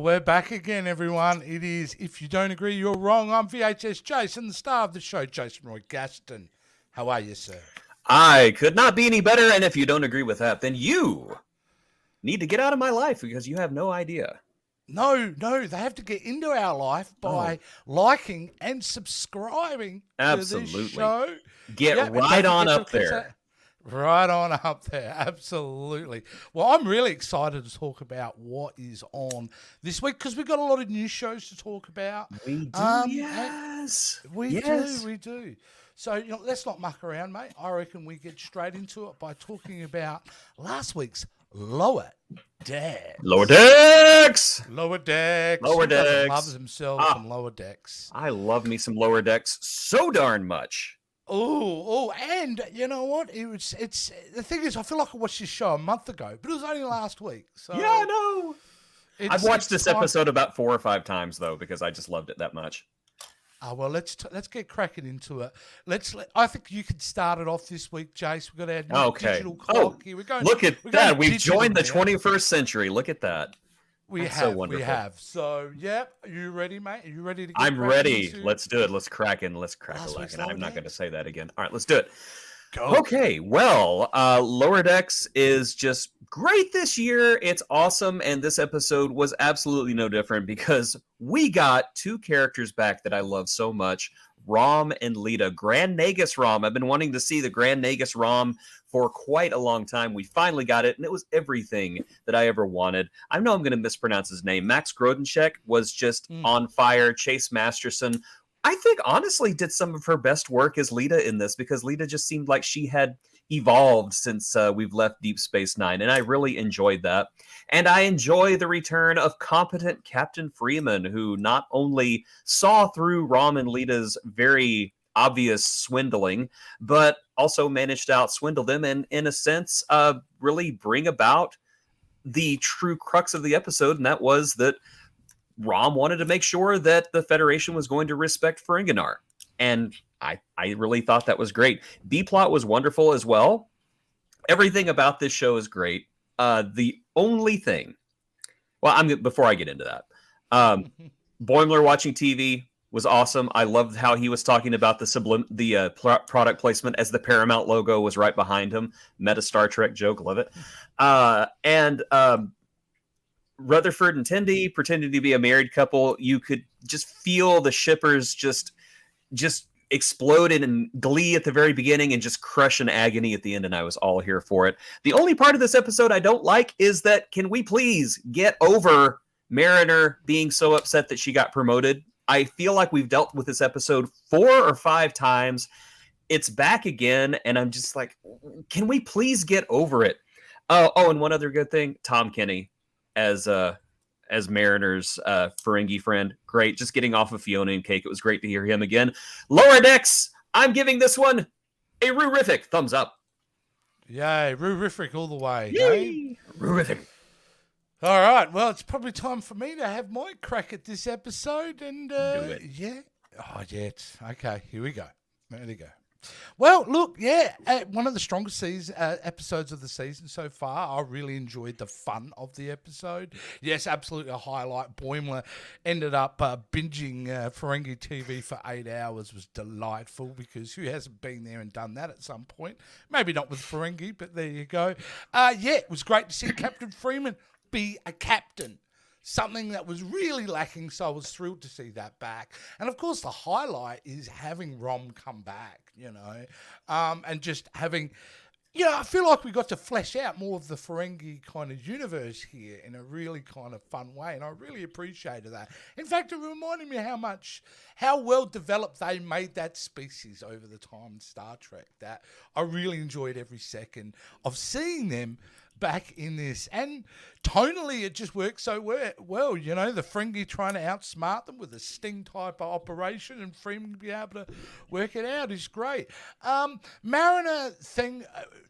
we're back again, everyone. It is If You Don't Agree, You're Wrong. I'm VHS Jason, the star of the show, Jason Roy Gaston. How are you, sir? I could not be any better, and if you don't agree with that, then you need to get out of my life because you have no idea. No, they have to get into our life by liking and subscribing to this show. Get right on up there. Right on up there, absolutely. Well, I'm really excited to talk about what is on this week because we've got a lot of new shows to talk about. We do, yes. We do. So, let's not muck around, mate. I reckon we get straight into it by talking about last week's Lower Decks. Lower Decks! Lower Decks. Lower Decks. Loves himself some Lower Decks. I love me some Lower Decks so darn much. Oh, and you know what? It's the thing is, I feel like I watched this show a month ago, but it was only last week. So yeah, I know. I've watched this episode about 4 or 5 times though because I just loved it that much. Well, let's get cracking into it. I think you could start it off this week, Jace. We've got our new digital clock here. Look at that. We've joined the 21st century. Look at that. We have. So, are you ready, mate? Are you ready to get I'm ready. Let's do it. Let's crack in. Let's crack a lack. I'm not going to say that again. All right, let's do it. Go. Okay, well, Lower Decks is just great this year. It's awesome, and this episode was absolutely no different because we got 2 characters back that I love so much, Rom and Lita. Grand Nagus Rom. I've been wanting to see the Grand Nagus Rom for quite a long time. We finally got it, and it was everything that I ever wanted. I know I'm going to mispronounce his name. Max Grodenchek was just on fire. Chase Masterson, I think, honestly, did some of her best work as Lita in this because Lita just seemed like she had evolved since we've left Deep Space Nine, and I really enjoyed that. And I enjoy the return of competent Captain Freeman, who not only saw through Rom and Lita's very obvious swindling, but also managed to outswindle them and, in a sense, really bring about the true crux of the episode, and that was that Rom wanted to make sure that the Federation was going to respect Ferenginar. And I really thought that was great. B-plot was wonderful as well. Everything about this show is great. The only thing... Well, before I get into that, Boimler watching TV was awesome. I loved how he was talking about the product placement as the Paramount logo was right behind him. Meta Star Trek joke, love it. And Rutherford and Tendi pretending to be a married couple. You could just feel the shippers just exploded in glee at the very beginning and just crush in agony at the end, and I was all here for it. The only part of this episode I don't like is that can we please get over Mariner being so upset that she got promoted? I feel like we've dealt with this episode 4 or 5 times. It's back again, and I'm just like, can we please get over it? Oh, and one other good thing, Tom Kenny as Mariner's Ferengi friend. Great, just getting off of Fiona and Cake. It was great to hear him again. Lower Decks, I'm giving this one a Rurific thumbs up. Yay, Rurific all the way. Yay, Rurific. All right, well, it's probably time for me to have my crack at this episode. And, do it. Yeah. Oh, yeah. Okay, here we go. Ready to go. Well, look, one of the strongest episodes of the season so far. I really enjoyed the fun of the episode. Yes, absolutely a highlight. Boimler ended up binging Ferengi TV for 8 hours. Was delightful because who hasn't been there and done that at some point? Maybe not with Ferengi, but there you go. It was great to see Captain Freeman be a captain. Something that was really lacking, so I was thrilled to see that back. And, of course, the highlight is having Rom come back, and just having... I feel like we got to flesh out more of the Ferengi kind of universe here in a really kind of fun way, and I really appreciated that. In fact, it reminded me how well developed they made that species over the time in Star Trek, that I really enjoyed every second of seeing them back in this. And tonally, it just works so well. The Ferengi trying to outsmart them with a Sting type of operation, and Freeman be able to work it out is great. Mariner thing,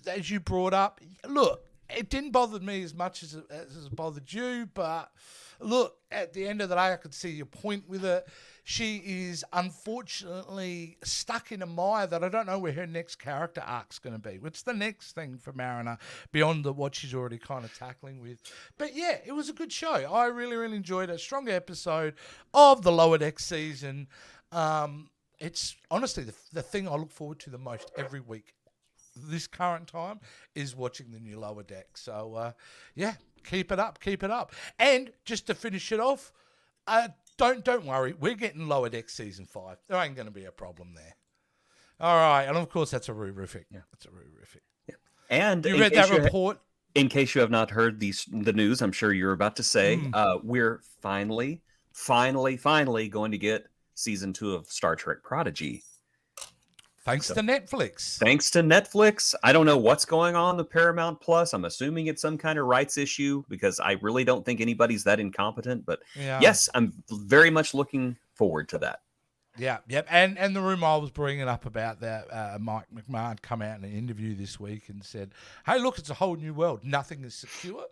as you brought up, look, it didn't bother me as much as it bothered you, but look, at the end of the day, I could see your point with it. she is unfortunately stuck in a mire that I don't know where her next character arc's going to be. What's the next thing for Mariner beyond what she's already kind of tackling with? But yeah, it was a good show. I really, really enjoyed it. A strong episode of the Lower Deck season. It's honestly the thing I look forward to the most every week. This current time is watching the new Lower Deck. So, yeah, keep it up. And just to finish it off, don't worry, we're getting Lower Deck Season 5. There ain't going to be a problem there. All right, and of course, that's a Roo-rific. Yeah, that's a Roo-rific. Yeah. And you read that report? In case you have not heard the news, I'm sure you're about to say, we're finally going to get Season 2 of Star Trek Prodigy. Thanks to Netflix. Thanks to Netflix. I don't know what's going on with Paramount Plus. I'm assuming it's some kind of rights issue because I really don't think anybody's that incompetent. But yes, I'm very much looking forward to that. Yeah, yep. And the rumor I was bringing up about that, Mike McMahon come out in an interview this week and said, hey, look, it's a whole new world. Nothing is secure.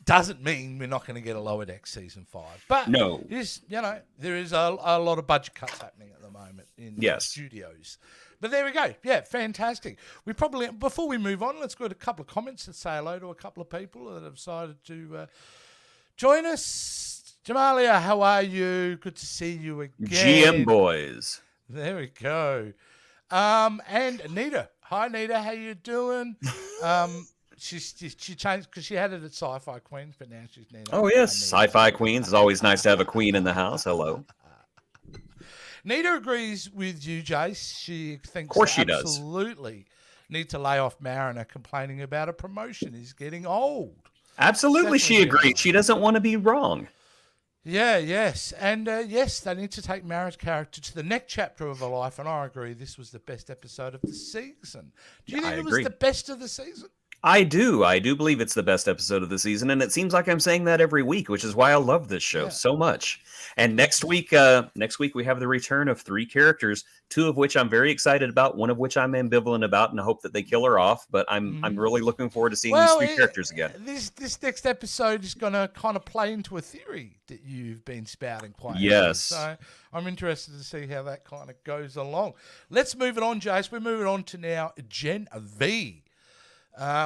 Doesn't mean we're not going to get a Lower Deck Season 5. But no, there is a lot of budget cuts happening at the moment in studios. But there we go. Yeah, fantastic. We probably, before we move on, let's go to a couple of comments and say hello to a couple of people that have decided to join us. Jamalia, how are you? Good to see you again. GM boys. There we go. And Anita. Hi, Anita. How you doing? She changed because she had it at Sci-Fi Queens, but now she's Nina. Oh, yes. Sci-Fi Queens. It's always nice to have a queen in the house. Hello. Nita agrees with you, Jace. She thinks of course she absolutely need to lay off Mariner, complaining about a promotion. He's getting old. Absolutely, she agrees. She doesn't want to be wrong. Yeah, yes. And yes, they need to take Marina's character to the next chapter of her life. And I agree, this was the best episode of the season. Do you think it was the best of the season? I do. I do believe it's the best episode of the season, and it seems like I'm saying that every week, which is why I love this show so much. And next week we have the return of 3 characters, 2 of which I'm very excited about, one of which I'm ambivalent about, and I hope that they kill her off. But I'm really looking forward to seeing these 3 characters again. This next episode is going to kind of play into a theory that you've been spouting quite. Yes. So I'm interested to see how that kind of goes along. Let's move it on, Jace. We're moving on to now Gen V.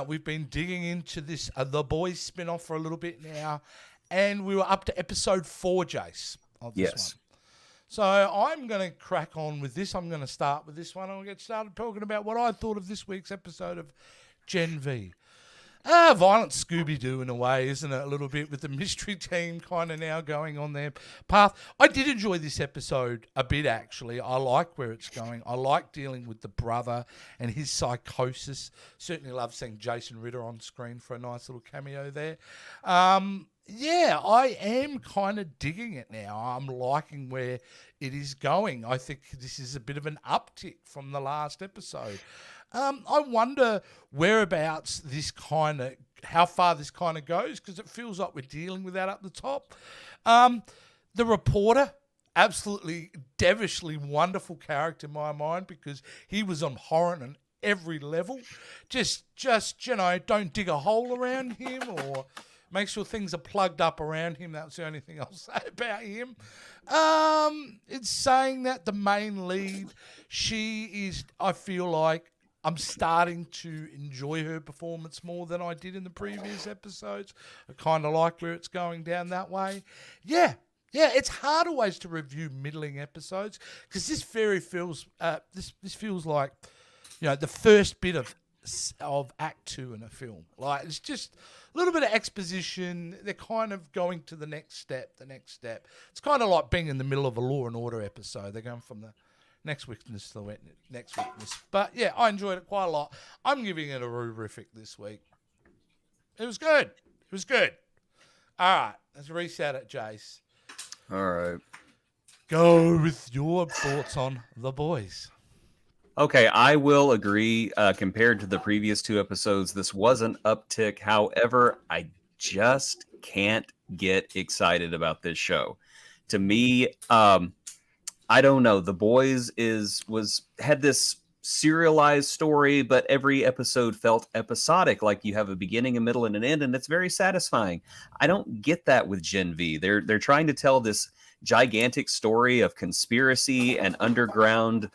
We've been digging into this The Boys spin-off for a little bit now, and we were up to episode 4, Jace, of this one. So I'm going to crack on with this. I'm going to start with this one, and we'll get started talking about what I thought of this week's episode of Gen V. Violent Scooby-Doo in a way, isn't it? A little bit with the mystery team kind of now going on their path. I did enjoy this episode a bit, actually. I like where it's going. I like dealing with the brother and his psychosis. Certainly love seeing Jason Ritter on screen for a nice little cameo there. Yeah, I am kind of digging it now. I'm liking where it is going. I think this is a bit of an uptick from the last episode. I wonder whereabouts this how far this kind of goes, because it feels like we're dealing with that up the top. The reporter, absolutely devilishly wonderful character in my mind, because he was on horror on every level. Just don't dig a hole around him, or make sure things are plugged up around him. That's the only thing I'll say about him. It's saying that the main lead, she is, I feel like, I'm starting to enjoy her performance more than I did in the previous episodes. I kind of like where it's going down that way. Yeah, it's hard always to review middling episodes, because this feels this feels like, the first bit of Act 2 in a film. Like, it's just a little bit of exposition. They're kind of going to the next step. It's kind of like being in the middle of a Law and Order episode. They're going from the next witness to the next witness. But yeah, I enjoyed it quite a lot. I'm giving it a Roo-rific this week. It was good. All right, let's reset it, Jace. All right. Go with your thoughts on The Boys. Okay, I will agree. Compared to the previous 2 episodes, this was an uptick. However, I just can't get excited about this show. To me, I don't know. The Boys had this serialized story, but every episode felt episodic, like you have a beginning, a middle, and an end, and it's very satisfying. I don't get that with Gen V. They're trying to tell this gigantic story of conspiracy and underground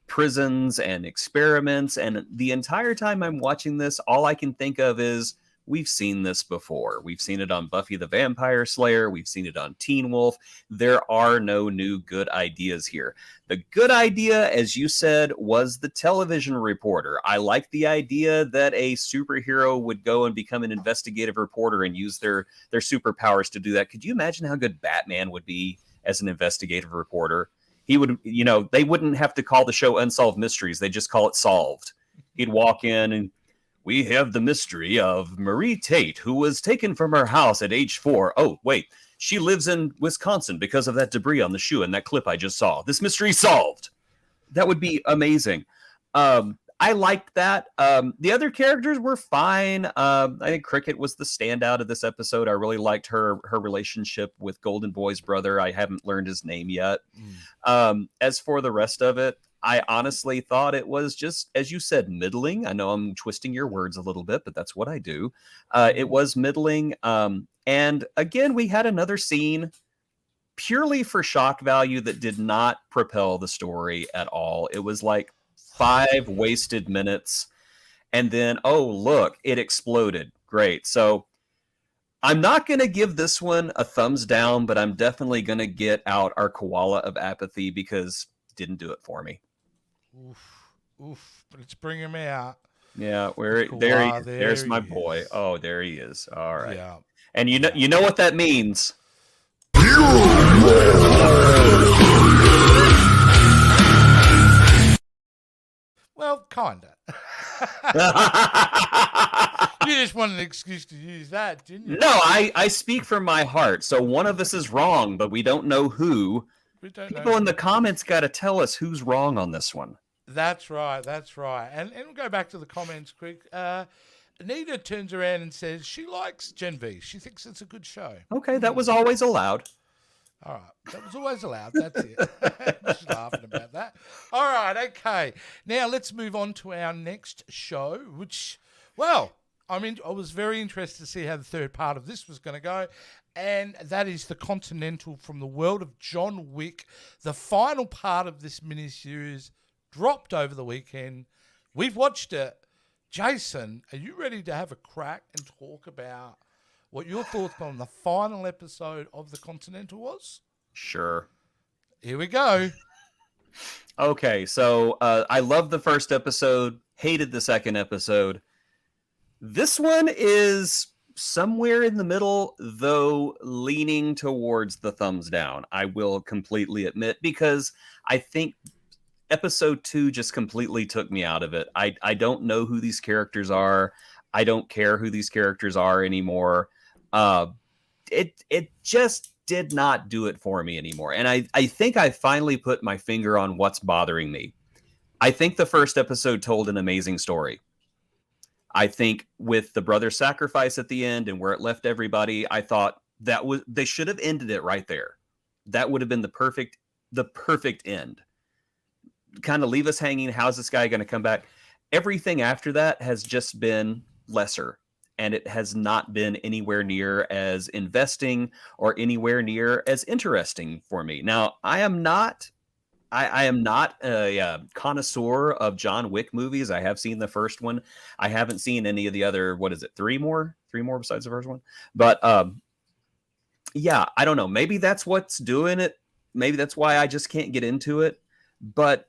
prisons and experiments. And the entire time I'm watching this, all I can think of is, we've seen this before. We've seen it on Buffy the Vampire Slayer. We've seen it on Teen Wolf. There are no new good ideas here. The good idea, as you said, was the television reporter. I like the idea that a superhero would go and become an investigative reporter and use their superpowers to do that. Could you imagine how good Batman would be as an investigative reporter? He would, they wouldn't have to call the show Unsolved Mysteries. They just call it Solved. He'd walk in and, we have the mystery of Marie Tate, who was taken from her house at age 4. Oh, wait, she lives in Wisconsin because of that debris on the shoe and that clip I just saw. This mystery solved. That would be amazing. I liked that. The other characters were fine. I think Cricket was the standout of this episode. I really liked her relationship with Golden Boy's brother. I haven't learned his name yet. As for the rest of it, I honestly thought it was just, as you said, middling. I know I'm twisting your words a little bit, but that's what I do. It was middling. And again, we had another scene purely for shock value that did not propel the story at all. It was like 5 wasted minutes. And then, oh, look, it exploded. Great. So I'm not going to give this one a thumbs down, but I'm definitely going to get out our koala of apathy because it didn't do it for me. Oof. Let's bring him out. Yeah, there's my boy. Oh, there he is. All right. Yeah. And you know what that means. Well, kinda. You just wanted an excuse to use that, didn't you? No, I speak from my heart. So one of us is wrong, but we don't know who. People in the comments got to tell us who's wrong on this one. That's right. And we'll go back to the comments quick. Anita turns around and says she likes Gen V. She thinks it's a good show. Okay, that was always allowed. All right. That was always allowed. That's it. Just laughing about that. All right. Okay. Now let's move on to our next show, which, well, I was very interested to see how the third part of this was going to go. And that is the Continental from the world of John Wick. The final part of this miniseries dropped over the weekend. We've watched it. Jason, are you ready to have a crack and talk about what your thoughts on the final episode of the Continental was? Sure. Here we go. Okay, so I loved the first episode, hated the second episode. This one is somewhere in the middle, though leaning towards the thumbs down. I will completely admit, because I think episode 2 just completely took me out of it. I don't know who these characters are. I don't care who these characters are anymore. It just did not do it for me anymore. And I think I finally put my finger on what's bothering me. I think the first episode told an amazing story. I think with the brother sacrifice at the end and where it left everybody, I thought they should have ended it right there. That would have been the perfect end. Kind of leave us hanging. How's this guy going to come back? Everything after that has just been lesser, and it has not been anywhere near as investing or anywhere near as interesting for me. Now, I am not a connoisseur of John Wick movies. I have seen the first one. I haven't seen any of the other, what is it, three more besides the first one. But yeah, I don't know. Maybe that's what's doing it. Maybe that's why I just can't get into it. But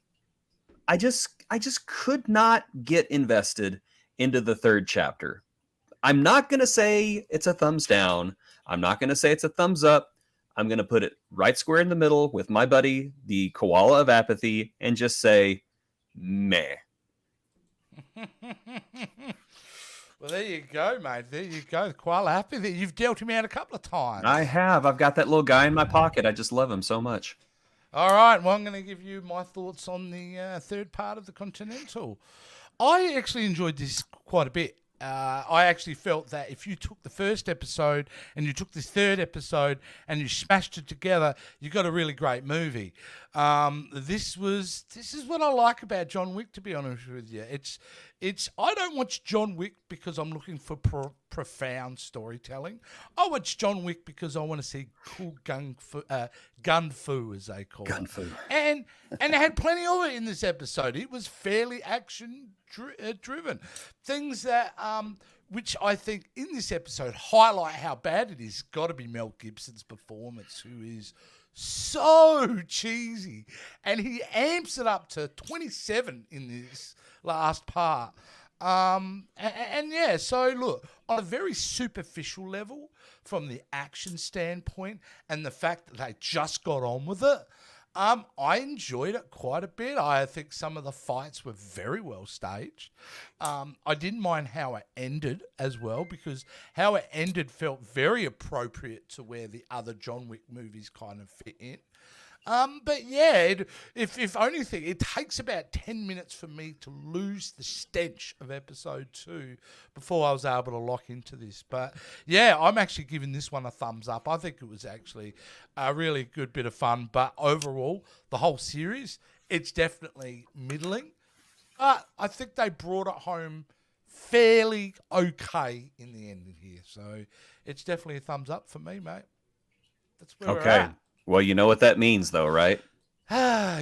I just could not get invested into the third chapter. I'm not going to say it's a thumbs down. I'm not going to say it's a thumbs up. I'm going to put it right square in the middle with my buddy, the koala of apathy, and just say, meh. Well, there you go, mate. There you go. The koala apathy. You've dealt him out a couple of times. I have. I've got that little guy in my pocket. I just love him so much. All right. Well, I'm going to give you my thoughts on the third part of the Continental. I actually enjoyed this quite a bit. I actually felt that if you took the first episode and you took this third episode and you smashed it together, you got a really great movie. This is what I like about John Wick, to be honest with you. I don't watch John Wick because I'm looking for profound storytelling. I watch John Wick because I want to see cool gun fu, as they call Gun it. fu. And they had plenty of it in this episode. It was fairly action driven. Things that which I think in this episode highlight how bad it is. Got to be Mel Gibson's performance, who is so cheesy, and he amps it up to 27 in this last part. And yeah, so look, on a very superficial level, from the action standpoint and the fact that they just got on with it, I enjoyed it quite a bit. I think some of the fights were very well staged. I didn't mind how it ended as well, because how it ended felt very appropriate to where the other John Wick movies kind of fit in. But yeah, if anything, it takes about 10 minutes for me to lose the stench of episode 2 before I was able to lock into this. But yeah, I'm actually giving this one a thumbs up. I think it was actually a really good bit of fun. But overall, the whole series, it's definitely middling. But I think they brought it home fairly okay in the end here. So it's definitely a thumbs up for me, mate. That's where we're at. Well, you know what that means, though, right? Yeah.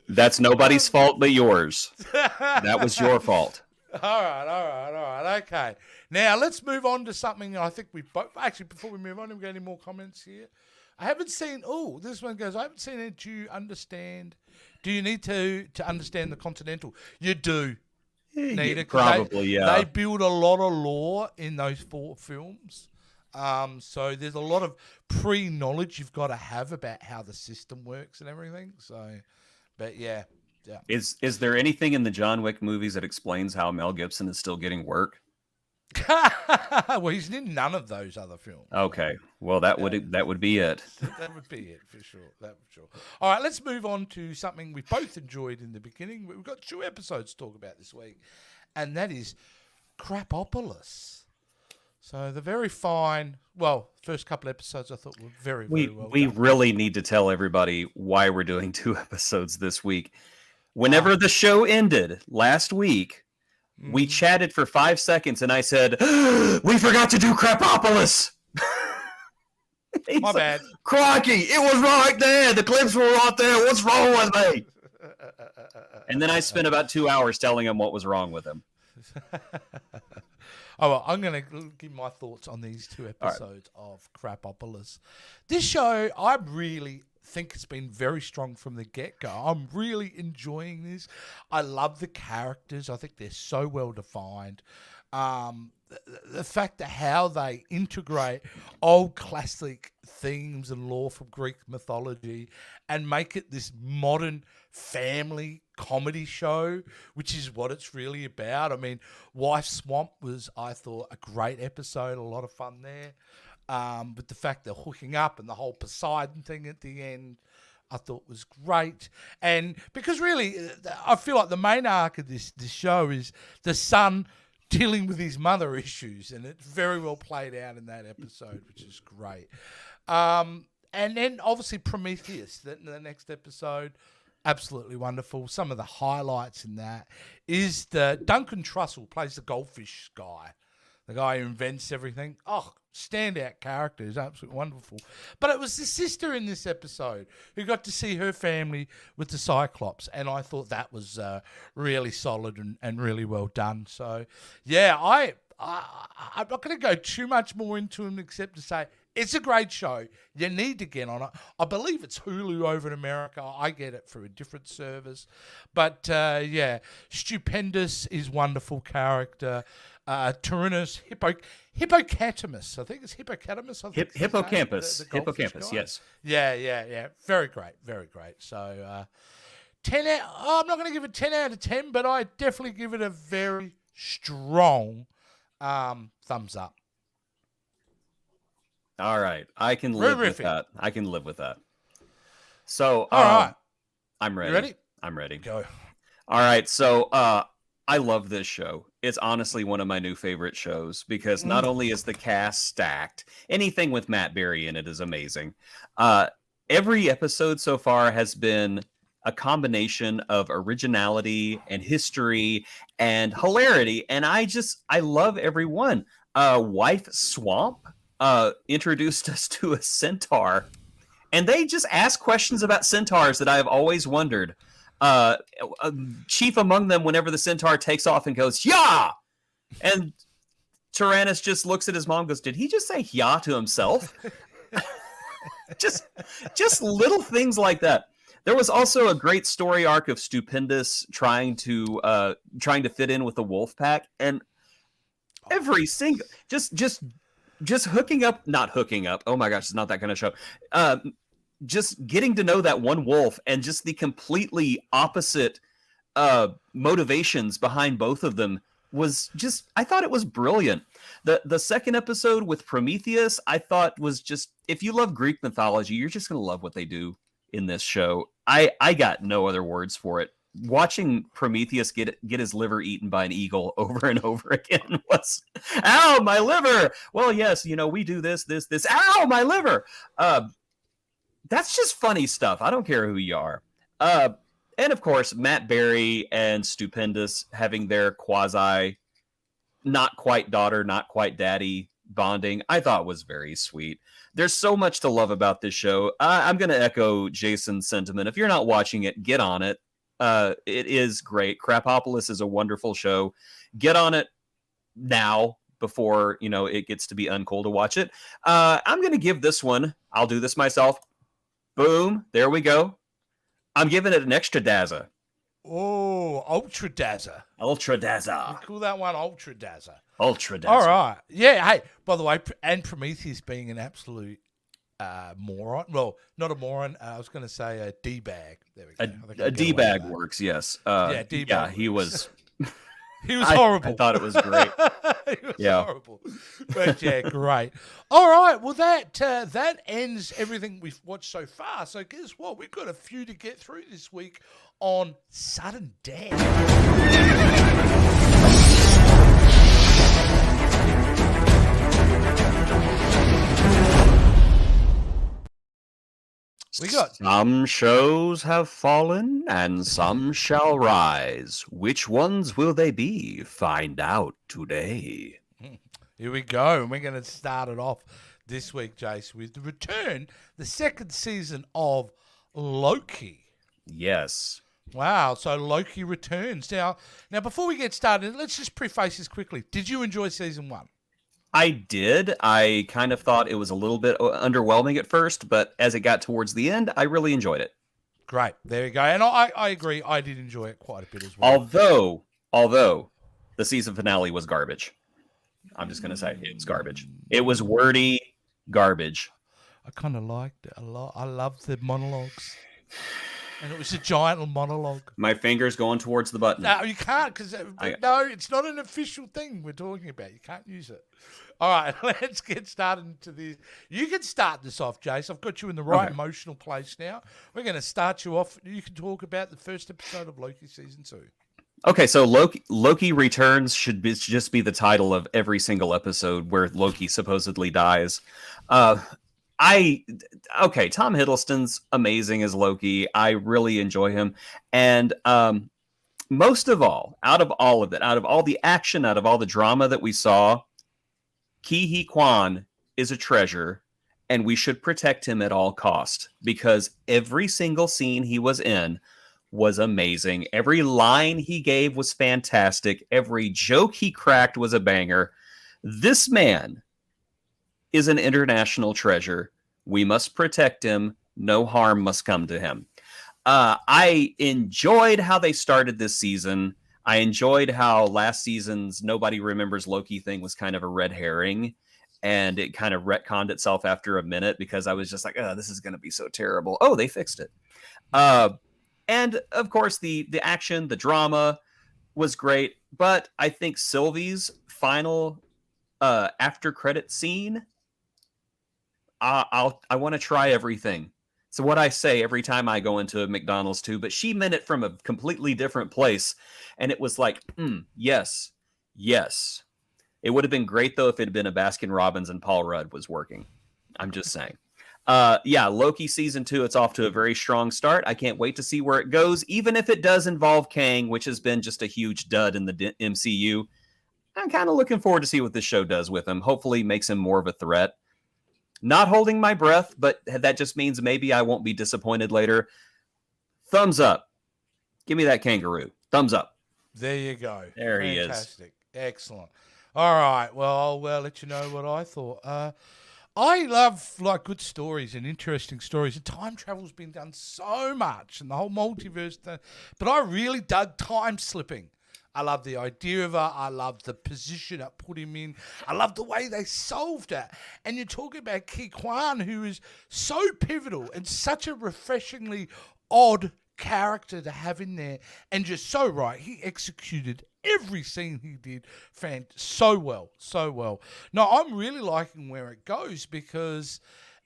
That's nobody's fault but yours. That was your fault. All right. Okay. Now, let's move on to something I think we both... Actually, before we move on, have we got any more comments here? I haven't seen... Oh, this one goes, I haven't seen it. Do you understand... Do you need to understand the Continental? You do. Need Probably, yeah. They build a lot of lore in those 4 films. So there's a lot of pre-knowledge you've got to have about how the system works and everything. So, but yeah. Is there anything in the John Wick movies that explains how Mel Gibson is still getting work? Well, he's in none of those other films. Okay, well that would be it. That would be it for sure. All right, let's move on to something we both enjoyed in the beginning. We've got 2 episodes to talk about this week, and that is Krapopolis. So the very fine, first couple episodes I thought were very well We done. really need to tell everybody why we're doing 2 episodes this week. Whenever the show ended last week, we chatted for 5 seconds, and I said, "We forgot to do Krapopolis." My bad. Crocky, it was right there. The clips were right there. What's wrong with me? And then I spent about 2 hours telling him what was wrong with him. Oh, well, I'm going to give my thoughts on these 2 episodes of Krapopolis. This show, I really think it's been very strong from the get-go. I'm really enjoying this. I love the characters. I think they're so well defined. The fact that how they integrate old classic themes and lore from Greek mythology and make it this modern family comedy show, which is what it's really about. I mean, Wife Swamp was, I thought, a great episode, a lot of fun there. But the fact they're hooking up and the whole Poseidon thing at the end, I thought was great. And because really, I feel like the main arc of this show is the son dealing with his mother issues, and it's very well played out in that episode, which is great. And then obviously Prometheus, the next episode, absolutely wonderful. Some of the highlights in that is the Duncan Trussell plays the goldfish guy, the guy who invents everything. Oh, standout character, is absolutely wonderful. But it was the sister in this episode who got to see her family with the Cyclops, and I thought that was really solid and really well done. So, yeah, I'm not going to go too much more into them except to say it's a great show. You need to get on it. I believe it's Hulu over in America. I get it for a different service. But, yeah, Stupendous is wonderful character. Tyrannus Hippocamus. I think it's Hippocamus. Hippocampus. The Hippocampus, guy. yes. Yeah. Very great. So, 10 out, I'm not going to give it 10 out of 10, but I definitely give it a very strong thumbs up. All right. I can live with that. So, All right. I'm ready. You ready? I'm ready. Go. All right. So, I love this show. It's honestly one of my new favorite shows because not only is the cast stacked, anything with Matt Berry in it is amazing. Every episode so far has been a combination of originality and history and hilarity, and I love every one. Wife Swamp introduced us to a centaur, and they just ask questions about centaurs that I have always wondered. Uh, Chief among them, whenever the centaur takes off and goes, "Yeah!" And Tyrannus just looks at his mom and goes, "Did he just say yeah to himself?" just little things like that. There was also a great story arc of Stupendous trying to fit in with the wolf pack, and every single just hooking up, not hooking up. Oh my gosh, it's not that kind of show. Just getting to know that one wolf and just the completely opposite motivations behind both of them was just, I thought it was brilliant. The second episode with Prometheus, I thought was just, if you love Greek mythology, you're just going to love what they do in this show. I got no other words for it. Watching Prometheus get his liver eaten by an eagle over and over again was, ow, my liver. Well, yes, we do this, ow, my liver. That's just funny stuff. I don't care who you are. And of course, Matt Berry and Stupendous having their quasi not quite daughter, not quite daddy bonding, I thought was very sweet. There's so much to love about this show. I'm going to echo Jason's sentiment. If you're not watching it, get on it. It is great. Krapopolis is a wonderful show. Get on it now before, it gets to be uncool to watch it. I'm going to give this one, I'll do this myself. Boom. There we go. I'm giving it an extra Dazza. Oh, Ultra Dazza. Ultra Dazza. We call that one Ultra Dazza. Ultra Dazza. All right. Yeah. Hey, by the way, and Prometheus being an absolute moron. Well, not a moron. I was going to say a D-bag. There we go. A D-bag works, yes. Yeah, D-bag. Yeah, he was... He was horrible. I thought it was great. He was horrible. But yeah, great. All right. Well, that ends everything we've watched so far. So guess what? We've got a few to get through this week on Sudden Death. We got some shows have fallen and some shall rise. Which ones will they be? Find out today. Here we go. And we're going to start it off this week, Jace, with the second season of Loki. Yes. Wow. So Loki returns. Now, before we get started, let's just preface this quickly. Did you enjoy season 1? I did. I kind of thought it was a little bit underwhelming at first, but as it got towards the end, I really enjoyed it. Great. There you go. And I agree. I did enjoy it quite a bit as well. Although the season finale was garbage. I'm just going to say it was garbage. It was wordy garbage. I kind of liked it a lot. I loved the monologues. And it was a giant monologue. My finger's going towards the button. No, you can't, because no, it's not an official thing we're talking about. You can't use it. All right, let's get started into this. You can start this off, Jace. I've got you in the right emotional place now. We're going to start you off. You can talk about the first episode of Loki season 2. Okay, so Loki Returns should just be the title of every single episode where Loki supposedly dies. Tom Hiddleston's amazing as Loki. I really enjoy him. And most of all, out of all of it, out of all the action, out of all the drama that we saw, Ki-Hee Kwan is a treasure, and we should protect him at all cost, because every single scene he was in was amazing. Every line he gave was fantastic. Every joke he cracked was a banger. This man is an international treasure. We must protect him. No harm must come to him. I enjoyed how they started this season. I enjoyed how last season's Nobody Remembers Loki thing was kind of a red herring, and it kind of retconned itself after a minute, because I was just like, oh, this is going to be so terrible. Oh, they fixed it. And of course, the action, the drama was great. But I think Sylvie's final after credit scene, I want to try everything. It's what I say every time I go into a McDonald's too, but she meant it from a completely different place. And it was like, yes, yes. It would have been great, though, if it had been a Baskin Robbins and Paul Rudd was working. I'm just saying. Yeah, Loki season 2, it's off to a very strong start. I can't wait to see where it goes, even if it does involve Kang, which has been just a huge dud in the MCU. I'm kind of looking forward to see what this show does with him. Hopefully makes him more of a threat. Not holding my breath, but that just means maybe I won't be disappointed later. Thumbs up. Give me that kangaroo. Thumbs up. There you go. There he is. Fantastic. Excellent. All right. Well, I'll let you know what I thought. I love good stories and interesting stories. And time travel's been done so much, and the whole multiverse thing. But I really dug time slipping. I love the idea of it. I love the position it put him in. I love the way they solved it. And you're talking about Ki Kwan, who is so pivotal and such a refreshingly odd character to have in there, and just so right. He executed every scene he did so well. No, I'm really liking where it goes, because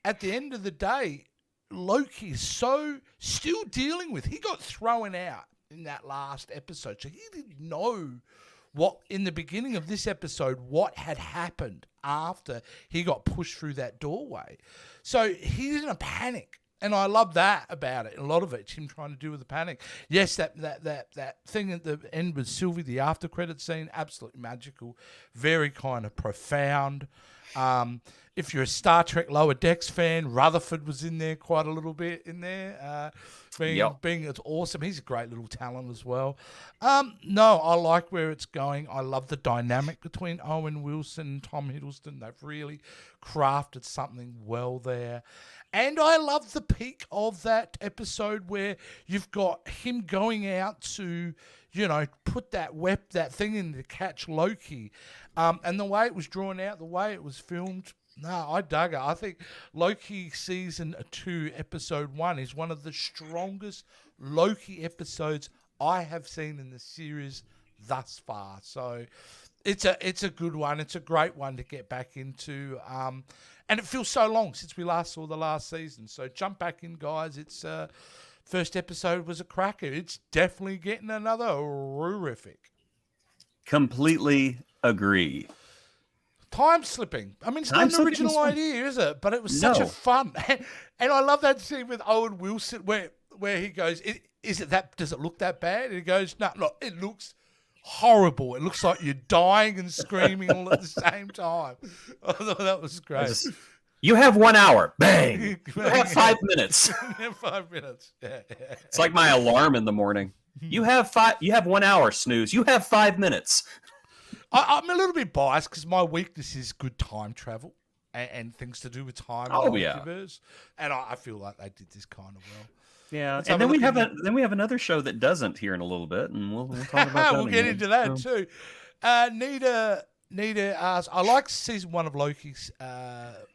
at the end of the day, Loki is so still dealing with. He got thrown out in that last episode, so he didn't know what in the beginning of this episode what had happened after he got pushed through that doorway. So he's in a panic. And I love that about it. A lot of it's him trying to deal with the panic. Yes, that thing at the end with Sylvie, the after credit scene, absolutely magical, very kind of profound. If you're a Star Trek Lower Decks fan, Rutherford was in there quite a little bit in there. Being it's awesome. He's a great little talent as well. No, I like where it's going. I love the dynamic between Owen Wilson and Tom Hiddleston. They've really crafted something well there. And I love the peak of that episode where you've got him going out to, put that thing in to catch Loki. And the way it was drawn out, the way it was filmed, I dug it. I think Loki season 2, episode 1 is one of the strongest Loki episodes I have seen in the series thus far. So it's a good one. It's a great one to get back into. And it feels so long since we last saw the last season. So jump back in, guys. It's first episode was a cracker. It's definitely getting another horrific. Completely agree. Time slipping. I mean, it's not an original idea, is it? But it was such a fun. And I love that scene with Owen Wilson where he goes, "Is it that? Does it look that bad?" And he goes, "No, look, it looks horrible. It looks like you're dying and screaming all at the same time." I thought that was great. You have 1 hour. Bang. You have 5 minutes. 5 minutes. Yeah. It's like my alarm in the morning. You have 1 hour, snooze. You have 5 minutes. I'm a little bit biased because my weakness is good time travel and things to do with time. Multiverse. And I feel like they did this kind of well. Yeah, and then we have another show that doesn't here in a little bit, and we'll talk about that. We'll get into that too. Nita asks, I like season 1 of Loki's.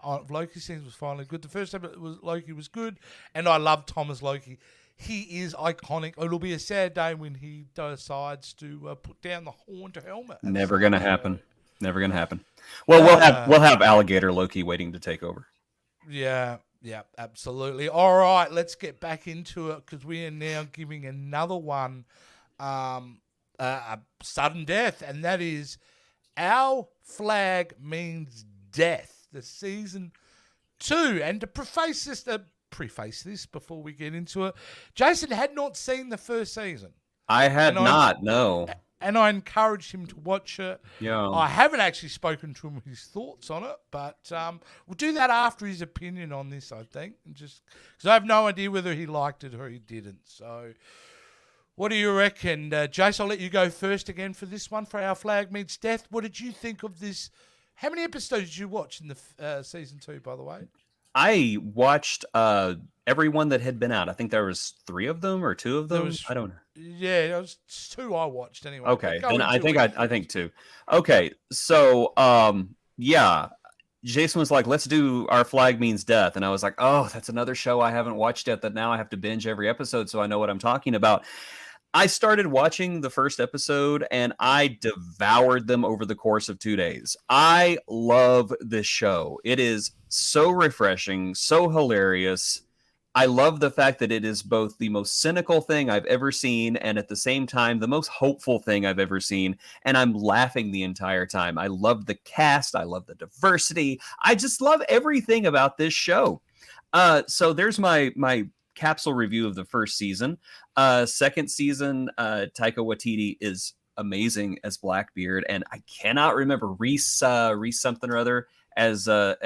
Loki's season was finally good. The first episode Loki was good, and I love Tom as Loki. He is iconic. It'll be a sad day when he decides to put down the horned helmet. Never gonna happen. Never gonna happen. Well, we'll have alligator Loki waiting to take over. Yeah, absolutely. All right, let's get back into it because we are now giving another one a sudden death, and that is Our Flag Means Death, the season 2. And to preface this before we get into it, Jason had not seen the first season. I had not, no. And I encouraged him to watch it. Yeah. I haven't actually spoken to him his thoughts on it, but we'll do that after his opinion on this, I think. Just because I have no idea whether he liked it or he didn't. So what do you reckon? Jace, I'll let you go first again for this one, for Our Flag Means Death. What did you think of this? How many episodes did you watch in the season 2, by the way? I watched every one that had been out. I think there was 3 of them or 2 of them. I don't know. Yeah, there was 2 I watched anyway. Okay, then I think 2. Okay, so yeah, Jason was like, "Let's do Our Flag Means Death," and I was like, "Oh, that's another show I haven't watched yet. That now I have to binge every episode so I know what I'm talking about." I started watching the first episode and I devoured them over the course of 2 days. I love this show. It is so refreshing, so hilarious. I love the fact that it is both the most cynical thing I've ever seen and at the same time the most hopeful thing I've ever seen. And I'm laughing the entire time. I love the cast. I love the diversity. I just love everything about this show. So there's my capsule review of the first season. Second season, Taika Waititi is amazing as Blackbeard, and I cannot remember Reese something or other as the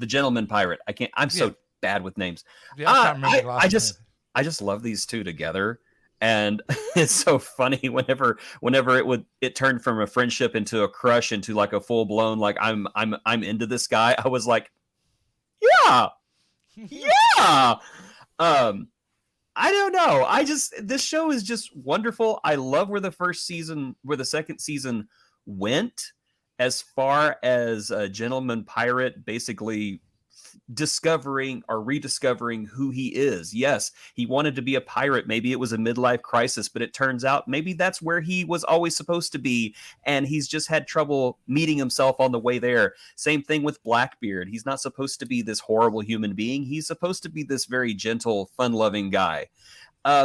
gentleman pirate. I can't. I'm so bad with names. Yeah, I can't remember I just love these two together, and it's so funny whenever it turned from a friendship into a crush into like a full blown like I'm into this guy. I was like, yeah. I don't know. This show is just wonderful. I love where the second season went, as far as a gentleman pirate basically discovering or rediscovering who he is. Yes, he wanted to be a pirate. Maybe it was a midlife crisis, but it turns out maybe that's where he was always supposed to be, and he's just had trouble meeting himself on the way there. Same thing with Blackbeard. He's not supposed to be this horrible human being. He's supposed to be this very gentle, fun-loving guy.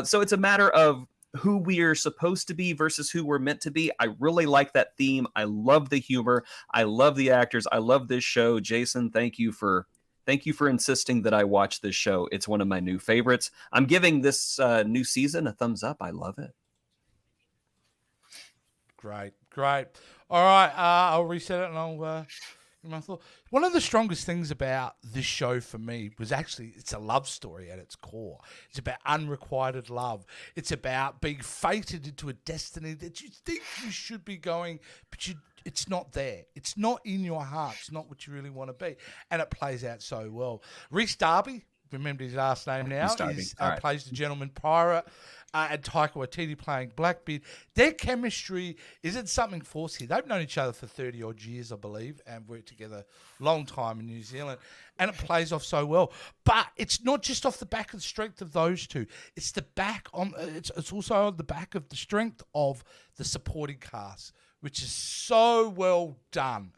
So it's a matter of who we are supposed to be versus who we're meant to be. I really like that theme. I love the humor. I love the actors. I love this show. Jason, thank you for insisting that I watch this show. It's one of my new favorites. I'm giving this new season a thumbs up. I love it. Great. All right, I'll reset it and I'll give my thought. One of the strongest things about this show for me was actually it's a love story at its core. It's about unrequited love. It's about being fated into a destiny that you think you should be going, but it's not there. It's not in your heart. It's not what you really want to be. And it plays out so well. Rhys Darby, remember his last name now, plays the gentleman pirate. And Taika Waititi playing Blackbeard. Their chemistry isn't something forced here. They've known each other for 30-odd years, I believe, and worked together a long time in New Zealand. And it plays off so well. But it's not just off the back of the strength of those two. It's it's also on the back of the strength of the supporting cast, which is so well done.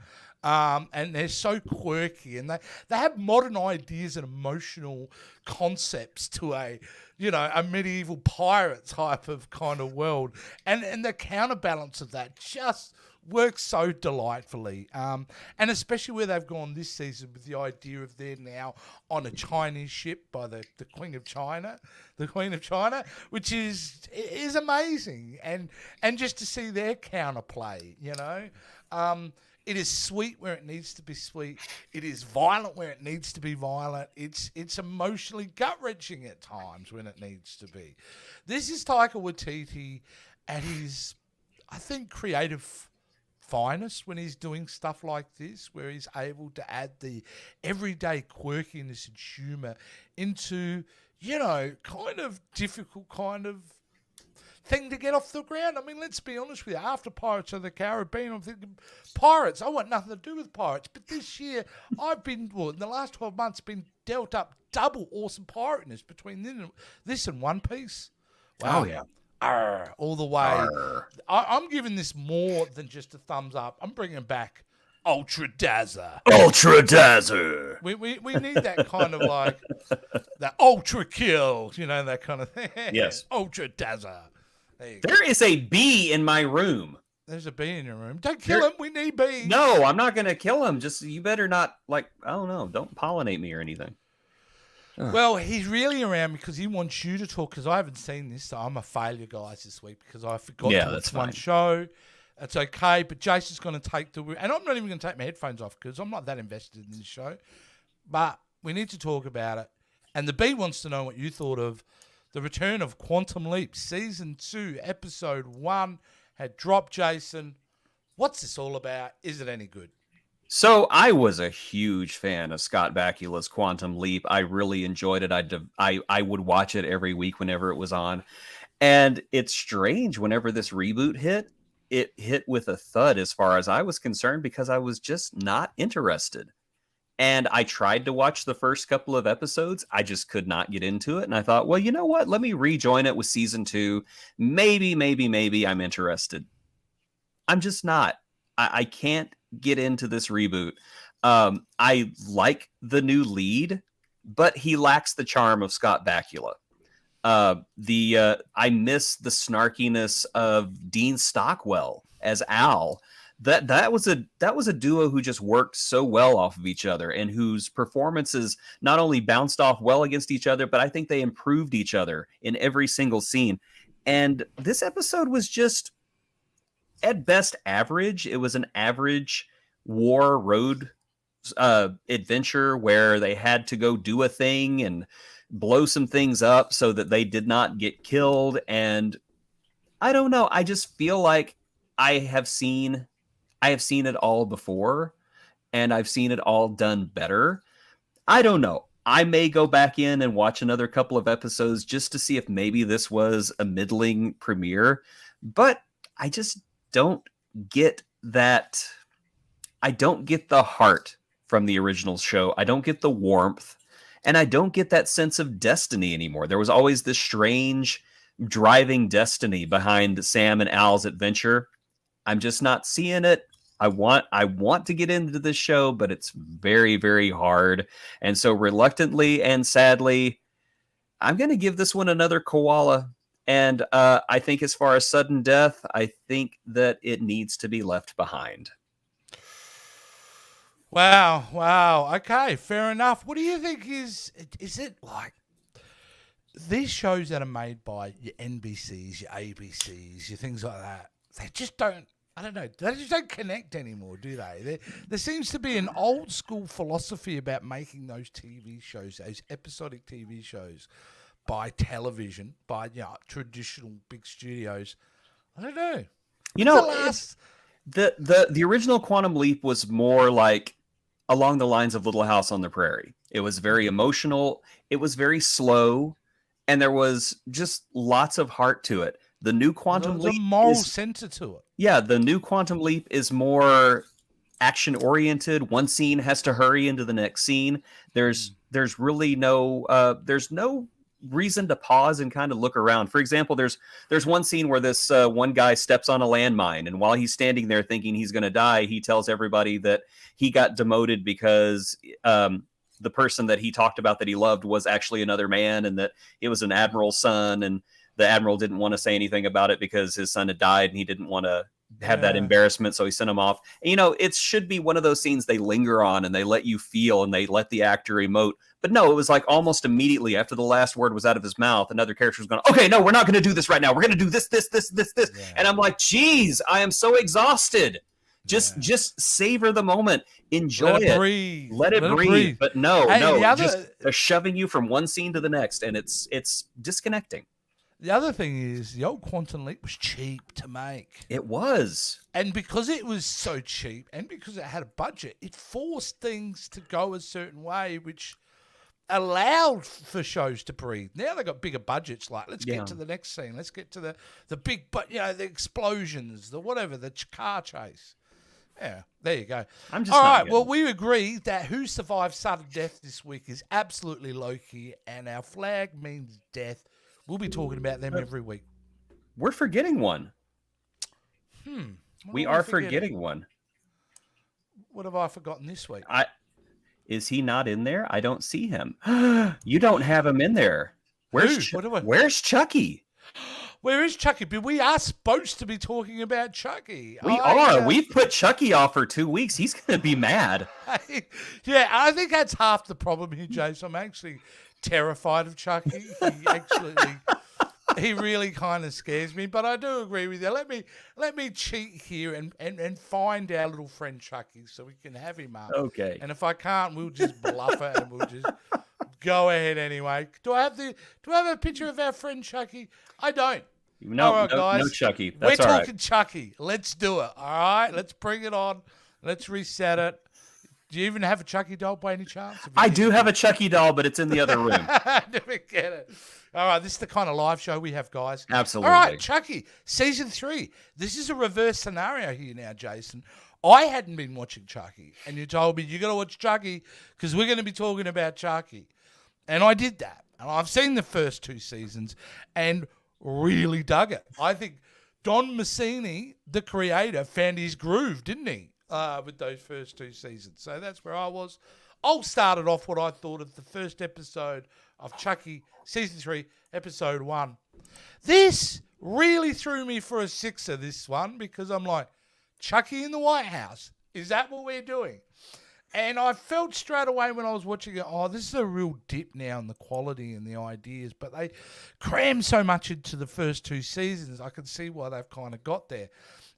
And they're so quirky, and they have modern ideas and emotional concepts to a medieval pirate type of kind of world, and the counterbalance of that just works so delightfully. And especially where they've gone this season with the idea of they're now on a Chinese ship by the Queen of China, which is amazing, and just to see their counterplay, It is sweet where it needs to be sweet. It is violent where it needs to be violent. It's emotionally gut-wrenching at times when it needs to be. This is Taika Waititi at his, I think, creative finest when he's doing stuff like this, where he's able to add the everyday quirkiness and humour into, kind of difficult kind of thing to get off the ground. I mean, let's be honest with you. After Pirates of the Caribbean, I'm thinking, pirates, I want nothing to do with pirates. But this year, in the last 12 months, been dealt up double awesome pirateness between this and One Piece. Wow. Oh, yeah. Arr, all the way. I'm giving this more than just a thumbs up. I'm bringing back Ultra Dazzer. We need that kind of like, that Ultra Kill, that kind of thing. Yes. Ultra Dazzer. There is a bee in my room. There's a bee in your room. Don't kill him. We need bees. No, I'm not going to kill him. Just, you better not, I don't know. Don't pollinate me or anything. Well, he's really around because he wants you to talk, because I haven't seen this, so I'm a failure, guys, this week, because I forgot to watch one show. It's okay, but Jason's going to take and I'm not even going to take my headphones off because I'm not that invested in this show. But we need to talk about it. And the bee wants to know what you thought of the return of Quantum Leap. Season 2, Episode 1 had dropped, Jason. What's this all about? Is it any good? So I was a huge fan of Scott Bakula's Quantum Leap. I really enjoyed it. I would watch it every week whenever it was on. And it's strange, whenever this reboot hit, it hit with a thud as far as I was concerned, because I was just not interested. And I tried to watch the first couple of episodes. I just could not get into it. And I thought, well, you know what? Let me rejoin it with season 2. Maybe I'm interested. I'm just not. I can't get into this reboot. I like the new lead, but he lacks the charm of Scott Bakula. I miss the snarkiness of Dean Stockwell as Al. That was a duo who just worked so well off of each other, and whose performances not only bounced off well against each other, but I think they improved each other in every single scene. And this episode was just at best average. It was an average war road adventure where they had to go do a thing and blow some things up so that they did not get killed. And I don't know. I just feel like I have seen it all before, and I've seen it all done better. I don't know. I may go back in and watch another couple of episodes just to see if maybe this was a middling premiere, but I just don't get that. I don't get the heart from the original show. I don't get the warmth, and I don't get that sense of destiny anymore. There was always this strange driving destiny behind Sam and Al's adventure. I'm just not seeing it. I want to get into this show, but it's very, very hard. And so reluctantly and sadly, I'm going to give this one another koala. And I think as far as sudden death, I think that it needs to be left behind. Wow. Okay, fair enough. What do you think is it like these shows that are made by your NBCs, your ABCs, your things like that, they just don't, I don't know, they just don't connect anymore, do they? There seems to be an old school philosophy about making those TV shows, those episodic TV shows, by television, by traditional big studios. I don't know. The original Quantum Leap was more like along the lines of Little House on the Prairie. It was very emotional. It was very slow, and there was just lots of heart to it. The new Quantum Leap, a moral center to it. Yeah, the new Quantum Leap is more action oriented. One scene has to hurry into the next scene. There's really no there's no reason to pause and kind of look around. For example, there's one scene where this one guy steps on a landmine, and while he's standing there thinking he's going to die, he tells everybody that he got demoted because the person that he talked about that he loved was actually another man, and that it was an admiral's son, and the admiral didn't want to say anything about it because his son had died and he didn't want to have that embarrassment, so he sent him off. And, it should be one of those scenes they linger on and they let you feel and they let the actor emote. But no, it was like almost immediately after the last word was out of his mouth, another character was going, okay, no, we're not going to do this right now. We're going to do this. Yeah. And I'm like, geez, I am so exhausted. Just savor the moment. Enjoy it. Breathe. Let it breathe. But they're shoving you from one scene to the next, and it's disconnecting. The other thing is the old Quantum Leap was cheap to make. It was. And because it was so cheap and because it had a budget, it forced things to go a certain way, which allowed for shows to breathe. Now they've got bigger budgets, like let's get to the next scene. Let's get to the big, the explosions, the whatever, the car chase. Yeah, there you go. All right, well, we agree that who survived sudden death this week is absolutely Loki, and our flag means death. We'll be talking about them every week. We're forgetting one. We are forgetting one. What have I forgotten this week? Is he not in there? I don't see him. You don't have him in there. Where's Chucky? Where is Chucky? But we are supposed to be talking about Chucky. We are. We've put Chucky off for 2 weeks. He's going to be mad. Yeah, I think that's half the problem here, Jason. I'm actually terrified of Chucky. He really kind of scares me, but I do agree with you. Let me cheat here and find our little friend Chucky so we can have him up. Okay. And if I can't, we'll just bluff it and we'll just go ahead anyway. Do I have a picture of our friend Chucky? I don't. No, right, guys. No Chucky. That's We're all talking right. Chucky. Let's do it. All right, let's bring it on. Let's reset it. Do you even have a Chucky doll by any chance? I do have a Chucky doll, but it's in the other room. Never get it. All right, this is the kind of live show we have, guys. Absolutely. All right, Chucky, season 3. This is a reverse scenario here now, Jason. I hadn't been watching Chucky, and you told me you got to watch Chucky because we're going to be talking about Chucky. And I did that. And I've seen the first 2 seasons and really dug it. I think Don Mancini, the creator, found his groove, didn't he? With those first 2 seasons. So that's where I was. I'll start it off what I thought of the first episode of Chucky, Season 3, Episode 1. This really threw me for a sixer, this one, because I'm like, Chucky in the White House? Is that what we're doing? And I felt straight away when I was watching it, oh, this is a real dip now in the quality and the ideas. But they crammed so much into the first 2 seasons, I can see why they've kind of got there.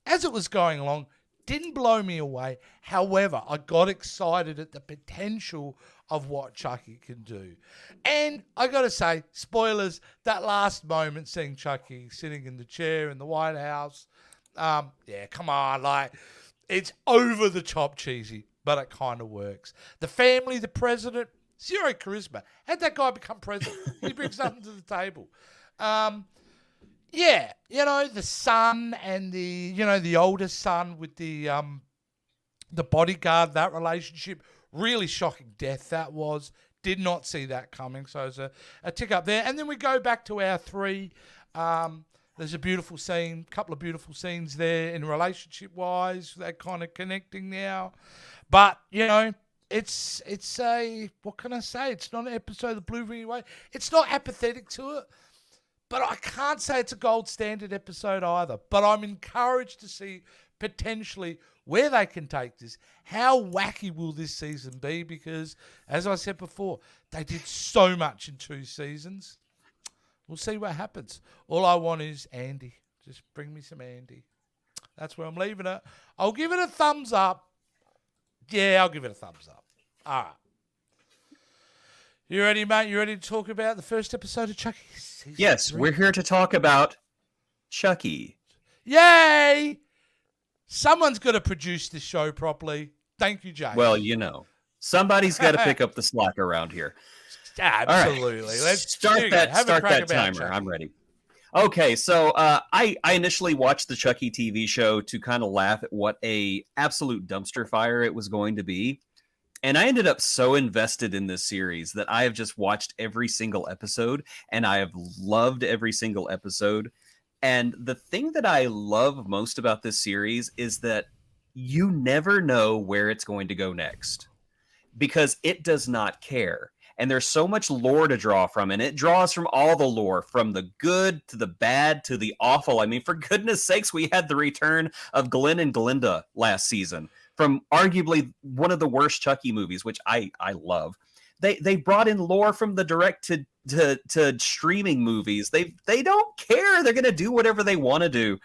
As it was going along, didn't blow me away. However, I got excited at the potential of what Chucky can do. And I got to say, spoilers, that last moment seeing Chucky sitting in the chair in the White House, yeah, come on, like, it's over the top cheesy, but it kind of works. The family, the president, zero charisma. How'd that guy become president? He brings nothing to the table. Yeah, the son and the older son with the bodyguard, that relationship, really shocking death that was. Did not see that coming, so it's a tick up there. And then we go back to our 3. There's a beautiful scene, couple of beautiful scenes there in relationship-wise. They're kind of connecting now. But, it's a, what can I say? It's not an episode of Blue Ring Away. It's not apathetic to it. But I can't say it's a gold standard episode either. But I'm encouraged to see potentially where they can take this. How wacky will this season be? Because, as I said before, they did so much in 2 seasons. We'll see what happens. All I want is Andy. Just bring me some Andy. That's where I'm leaving it. I'll give it a thumbs up. Yeah, I'll give it a thumbs up. All right. You ready, mate? You ready to talk about the first episode of Chucky? Yes, we're here to talk about Chucky. Yay! Someone's got to produce this show properly. Thank you, Jay. Well, somebody's got to pick up the slack around here. Absolutely. Right. Let's start that timer. Chucky. I'm ready. Okay, so I initially watched the Chucky TV show to kind of laugh at what a absolute dumpster fire it was going to be. And I ended up so invested in this series that I have just watched every single episode, and I have loved every single episode. And the thing that I love most about this series is that you never know where it's going to go next, because it does not care. And there's so much lore to draw from, and it draws from all the lore, from the good to the bad to the awful. I mean, for goodness sakes, we had the return of Glenn and Glinda last season from arguably one of the worst Chucky movies, which I love. They brought in lore from the direct to streaming movies. They don't care. They're going to do whatever they want to do.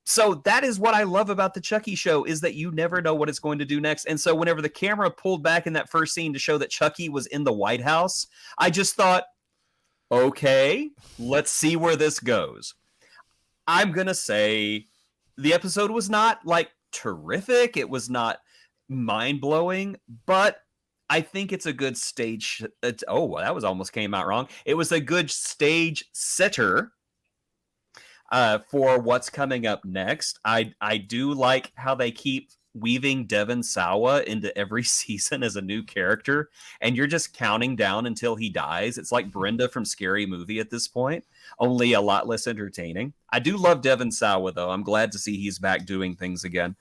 So that is what I love about the Chucky show, is that you never know what it's going to do next. And so whenever the camera pulled back in that first scene to show that Chucky was in the White House, I just thought, okay, let's see where this goes. I'm going to say the episode was not like terrific. It was not mind-blowing, but I think it's a good stage. That was almost came out wrong. It was a good stage setter for what's coming up next. I do like how they keep weaving Devon Sawa into every season as a new character, and you're just counting down until he dies. It's like Brenda from Scary Movie at this point, only a lot less entertaining. I do love Devon Sawa, though. I'm glad to see he's back doing things again.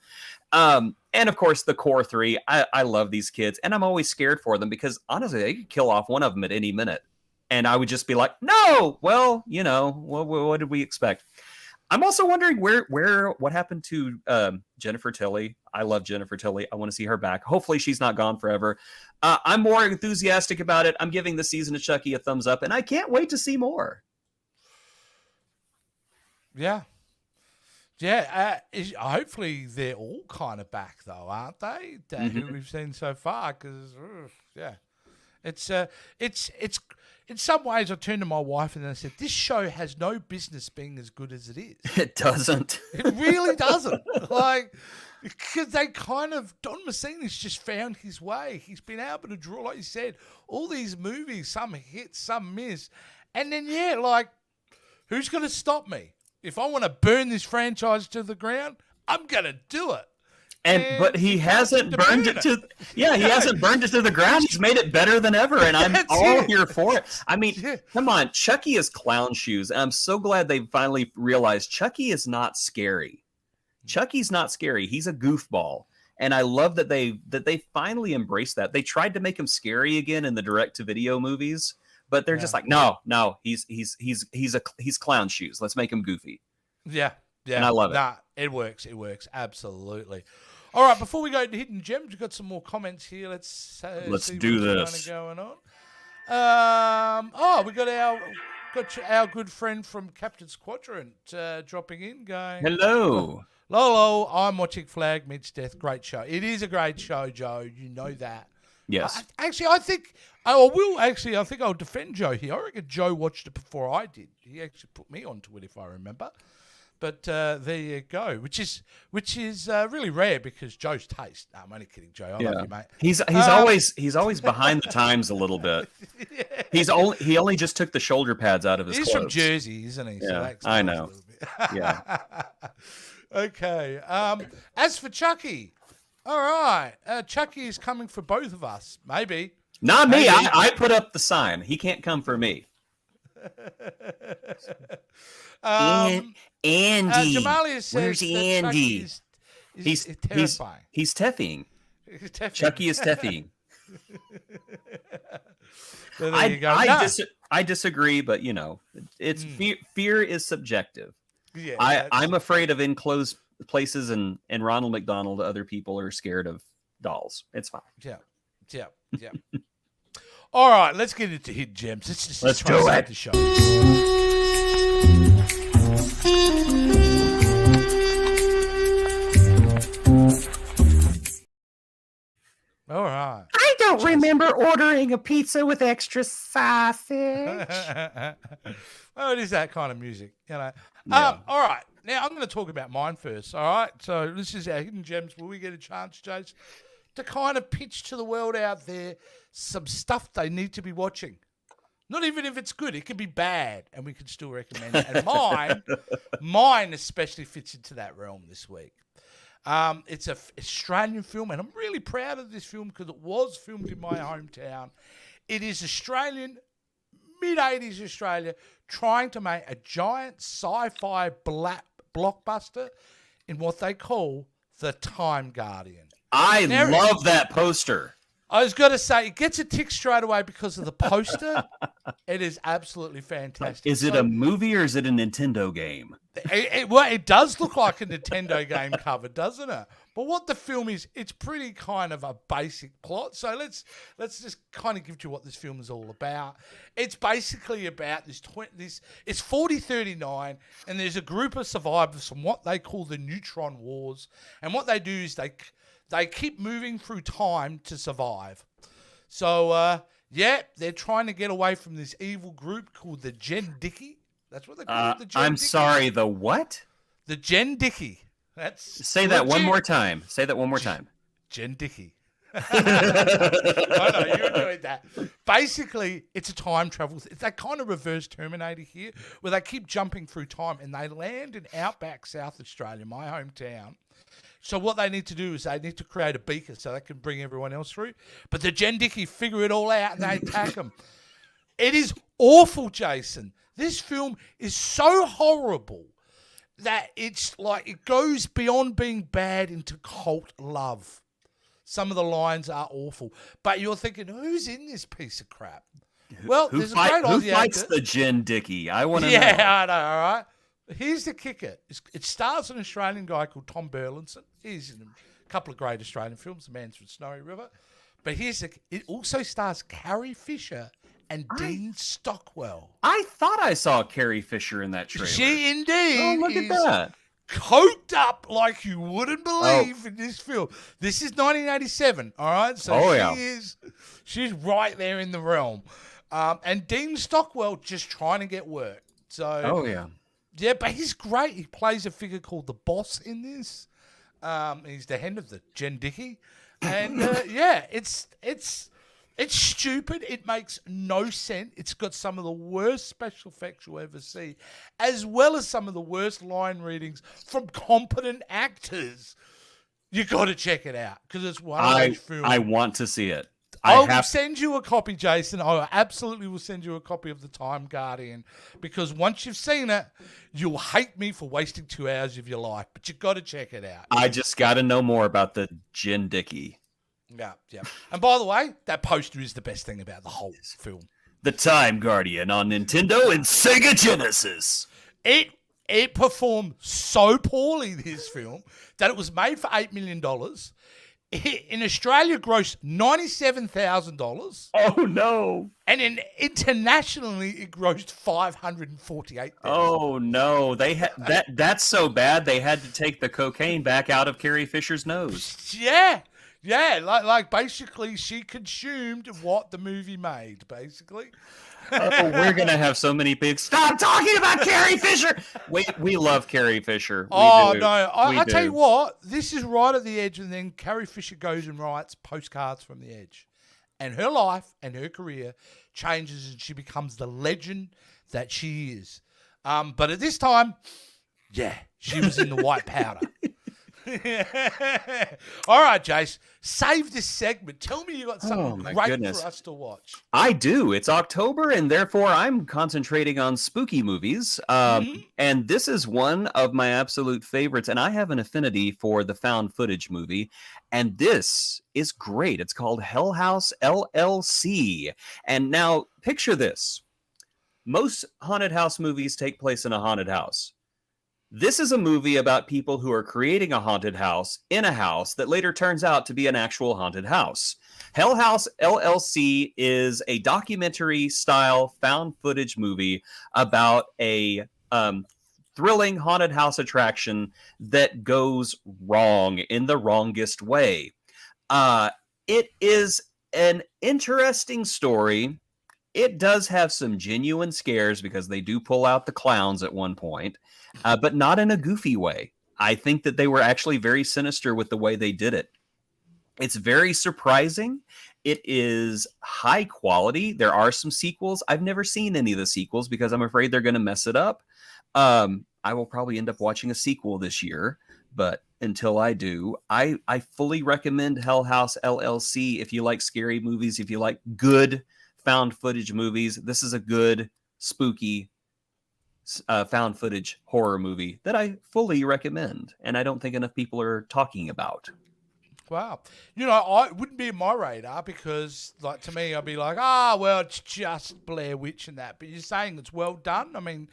And of course, the core 3. I love these kids, and I'm always scared for them because honestly, they could kill off one of them at any minute. And I would just be like, no, well, what did we expect? I'm also wondering what happened to Jennifer Tilly. I love Jennifer Tilly. I want to see her back. Hopefully she's not gone forever. I'm more enthusiastic about it. I'm giving the season of Chucky a thumbs up, and I can't wait to see more. Yeah. Yeah, hopefully they're all kind of back, though, aren't they? Who we've seen so far, because, yeah. It's in some ways, I turned to my wife and I said, this show has no business being as good as it is. It doesn't. It really doesn't. Because they kind of, Don Massini's just found his way. He's been able to draw, like you said, all these movies, some hit, some miss. And then, who's going to stop me? If I want to burn this franchise to the ground, I'm going to do it. But he hasn't burned it to he hasn't burned it to the ground. He's made it better than ever, and I'm all here for it. I mean, come on, Chucky is clown shoes, and I'm so glad they finally realized Chucky is not scary. Chucky's not scary. He's a goofball. And I love that they finally embraced that. They tried to make him scary again in the direct-to-video movies, but they're just like, no, he's clown shoes. Let's make him goofy. Yeah. And I love it. Nah, it works. It works. Absolutely. All right, before we go to Hidden Gems, we've got some more comments here. Let's see do what's this. Going on. We got our good friend from Captain's Quadrant dropping in, going, hello. Lolo, I'm watching Flag Meets Death. Great show. It is a great show, Joe. You know that. Yes. I think I'll defend Joe here. I reckon Joe watched it before I did. He actually put me onto it, if I remember. But there you go, which is really rare because Joe's taste. No, I'm only kidding, Joe. I love you, mate. He's always behind the times a little bit. Yeah. He only just took the shoulder pads out of his He's clothes. from Jersey, isn't he? Yeah, So I know. Yeah. Okay. As for Chucky, all right. Chucky is coming for both of us. Maybe. Not me. I put up the sign. He can't come for me. Andy. Jamalia says Where's Andy? He's terrifying. He's teffing. Chucky is teffing. So there you go. I disagree, but it's fear is subjective. Yeah, I'm afraid of enclosed places, and Ronald McDonald, other people are scared of dolls. It's fine. Yeah. All right, let's get into Hidden Gems. Let's do it. The show. All right. I don't remember ordering a pizza with extra sausage. Well, it is that kind of music, Yeah. All right. Now, I'm going to talk about mine first, all right? So this is our Hidden Gems. Will we get a chance, Jace, to kind of pitch to the world out there some stuff they need to be watching? Not even if it's good. It can be bad, and we can still recommend it. And mine especially fits into that realm this week. It's an Australian film, and I'm really proud of this film because it was filmed in my hometown. It is Australian, mid-80s Australia, trying to make a giant sci-fi blockbuster in what they call the Time Guardian. I love that poster. I was going to say, it gets a tick straight away because of the poster. It is absolutely fantastic. Is it a movie or is it a Nintendo game? It does look like a Nintendo game cover, doesn't it? But what the film is, it's pretty kind of a basic plot. So let's just kind of give you what this film is all about. It's basically about it's 4039, and there's a group of survivors from what they call the Neutron Wars. And what they do is they keep moving through time to survive. So, they're trying to get away from this evil group called the Gen Dicky. That's what they call it, the Gen I'm Dicky. sorry, the what? The Gen Dicky. Say that one more time. Gen Dicky. I know, you enjoyed that. Basically, it's a time travel. It's that kind of reverse Terminator here, where they keep jumping through time, and they land in outback South Australia, my hometown. So what they need to do is they need to create a beacon so they can bring everyone else through. But the Gen Dicky figure it all out, and they attack them. It is awful, Jason. This film is so horrible that it's like it goes beyond being bad into cult love. Some of the lines are awful. But you're thinking, who's in this piece of crap? Well, there's a great Aussie Who fights actor. the Gen Dicky? I want to know. Yeah, I know, all right? Here's the kicker. It stars an Australian guy called Tom Burlinson. He's in a couple of great Australian films, The Man's from Snowy River. But it also stars Carrie Fisher and Dean Stockwell. I thought I saw Carrie Fisher in that trailer. She indeed. Oh, look at that. Coked up like you wouldn't believe in this film. This is 1987, all right? So she's right there in the realm. And Dean Stockwell just trying to get work. So yeah, but he's great. He plays a figure called the Boss in this. He's the head of the Gen Dicky. And it's stupid. It makes no sense. It's got some of the worst special effects you'll ever see, as well as some of the worst line readings from competent actors. You got to check it out because it's one of those films. I want to see it. I will send you a copy, Jason. I absolutely will send you a copy of The Time Guardian, because once you've seen it, you'll hate me for wasting 2 hours of your life, but you've got to check it out. I just got to know more about the Jin Dicky. Yeah. And by the way, that poster is the best thing about the whole film. The Time Guardian on Nintendo and Sega Genesis. It performed so poorly, this film, that it was made for $8 million. In Australia, grossed $97,000. Oh no! And internationally, it grossed $548,000. Oh no! They had that's so bad they had to take the cocaine back out of Carrie Fisher's nose. Yeah. Like basically, she consumed what the movie made. Basically. Oh, we're gonna have so many big. Stop talking about Carrie Fisher. We love Carrie Fisher. No! I tell you what, this is right at the edge, and then Carrie Fisher goes and writes Postcards from the Edge, and her life and her career changes, and she becomes the legend that she is. But at this time, she was in the white powder. All right, Jace, save this segment. Tell me you got something great for us to watch. I do. It's October, and therefore I'm concentrating on spooky movies. And this is one of my absolute favorites, and I have an affinity for the found footage movie. And this is great. It's called Hell House LLC. And now picture this. Most haunted house movies take place in a haunted house. This is a movie about people who are creating a haunted house in a house that later turns out to be an actual haunted house. Hell House LLC is a documentary-style found footage movie about a thrilling haunted house attraction that goes wrong in the wrongest way. It is an interesting story. It does have some genuine scares because they do pull out the clowns at one point, but not in a goofy way. I think that they were actually very sinister with the way they did it. It's very surprising. It is high quality. There are some sequels. I've never seen any of the sequels because I'm afraid they're going to mess it up. I will probably end up watching a sequel this year, but until I do, I fully recommend Hell House LLC if you like scary movies, if you like good found footage movies. This is a good, spooky, found footage horror movie that I fully recommend, and I don't think enough people are talking about. Wow. It wouldn't be in my radar because, like, to me, I'd be like, well, it's just Blair Witch and that. But you're saying it's well done? I mean,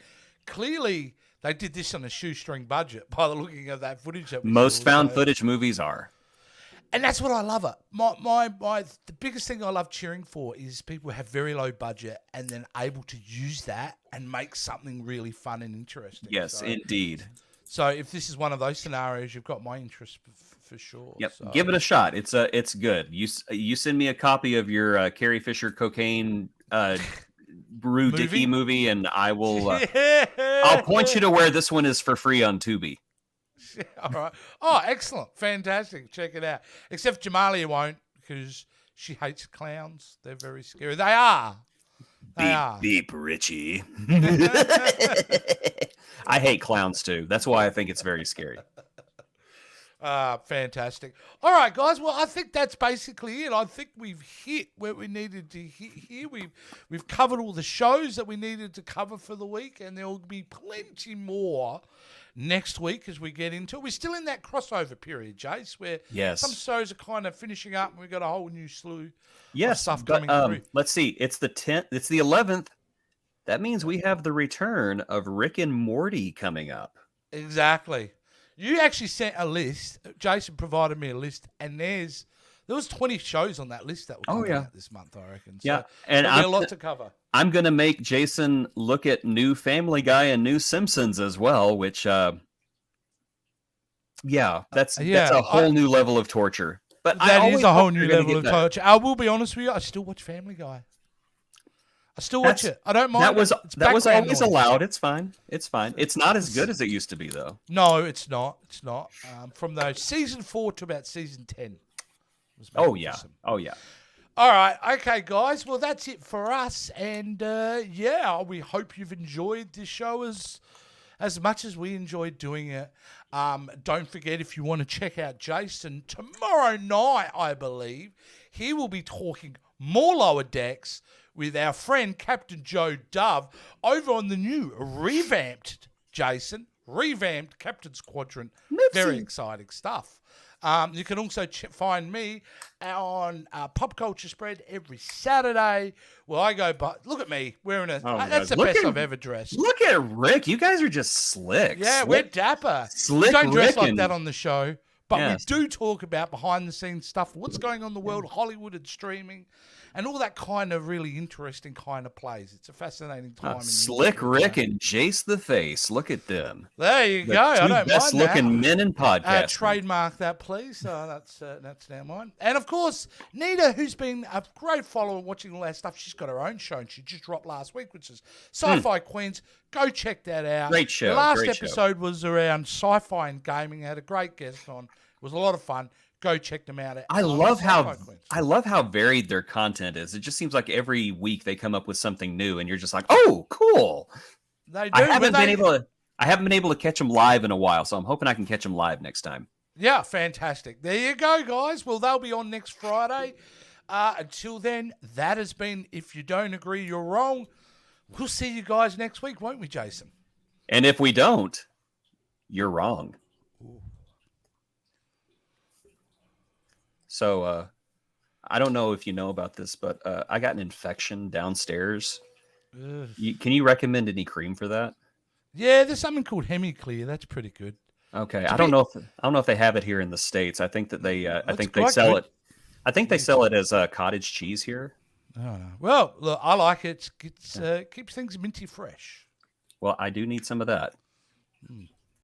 clearly they did this on a shoestring budget by the looking of that footage. Most found footage movies are. And that's what I love it. The biggest thing I love cheering for is people who have very low budget and then able to use that and make something really fun and interesting. Yes, indeed. So if this is one of those scenarios, you've got my interest for sure. Yep, so. Give it a shot. It's good. You send me a copy of your Carrie Fisher cocaine Brew Dicky movie, and I will. I'll point you to where this one is for free on Tubi. All right. Oh, excellent. Fantastic. Check it out. Except Jamalia won't because she hates clowns. They're very scary. They are. Beep, Richie. I hate clowns too. That's why I think it's very scary. Fantastic. All right, guys. Well, I think that's basically it. I think we've hit where we needed to hit here. We've covered all the shows that we needed to cover for the week, and there will be plenty more next week as we get into it. We're still in that crossover period, Jace, where some shows are kind of finishing up, and we've got a whole new slew of stuff coming through. Let's see. It's the 10th. It's the 11th. That means we have the return of Rick and Morty coming up. Exactly. You actually sent a list. Jason provided me a list, and there was 20 shows on that list that were coming out this month, I reckon. So and there'll be a lot to cover. I'm going to make Jason look at new Family Guy and new Simpsons as well, which, that's a whole new level of torture. But that is a whole new level of torture. I will be honest with you, I still watch Family Guy. I still watch it. I don't mind. That was always allowed. It's fine. It's fine. It's not as good as it used to be, though. No, it's not. It's not. From those season 4 to about season 10. Oh yeah. Oh yeah. All right. Okay, guys. Well, that's it for us. And we hope you've enjoyed this show as much as we enjoyed doing it. Don't forget, if you want to check out Jason, tomorrow night, I believe, he will be talking more Lower Decks with our friend Captain Joe Dove over on the new revamped Captain's Quadrant. Very exciting stuff. You can also find me on Pop Culture Spread every Saturday. Well, I go, but look at me wearing that's the best I've ever dressed. Look at Rick. You guys are just slick. Yeah, we're dapper. We don't dress like that on the show, but we do talk about behind the scenes stuff, what's going on in the world of Hollywood and streaming, and all that kind of really interesting kind of plays. It's a fascinating time. Slick Rick and Jace the Face. Look at them. There you go. I don't mind best looking men in podcasting. Trademark that, please. That's now mine. And of course, Nita, who's been a great follower watching all that stuff, she's got her own show, and she just dropped last week, which is Sci-Fi Queens. Go check that out. Great show. The last episode was around sci-fi and gaming. Had a great guest on. It was a lot of fun. Go check them out. I love how varied their content is. It just seems like every week they come up with something new, and you're just like, "Oh, cool!" They do. I haven't been able to catch them live in a while, so I'm hoping I can catch them live next time. Yeah, fantastic. There you go, guys. Well, they'll be on next Friday. Until then, that has been If You Don't Agree, You're Wrong. We'll see you guys next week, won't we, Jason? And if we don't, you're wrong. Ooh. So, I don't know if you know about this, but I got an infection downstairs. Can you recommend any cream for that? Yeah, there's something called Hemiclear. That's pretty good. Okay, I don't know if they have it here in the States. I think that they sell it. I think they sell it as cottage cheese here. Oh, no. Well, look, I like it. It keeps things minty fresh. Well, I do need some of that.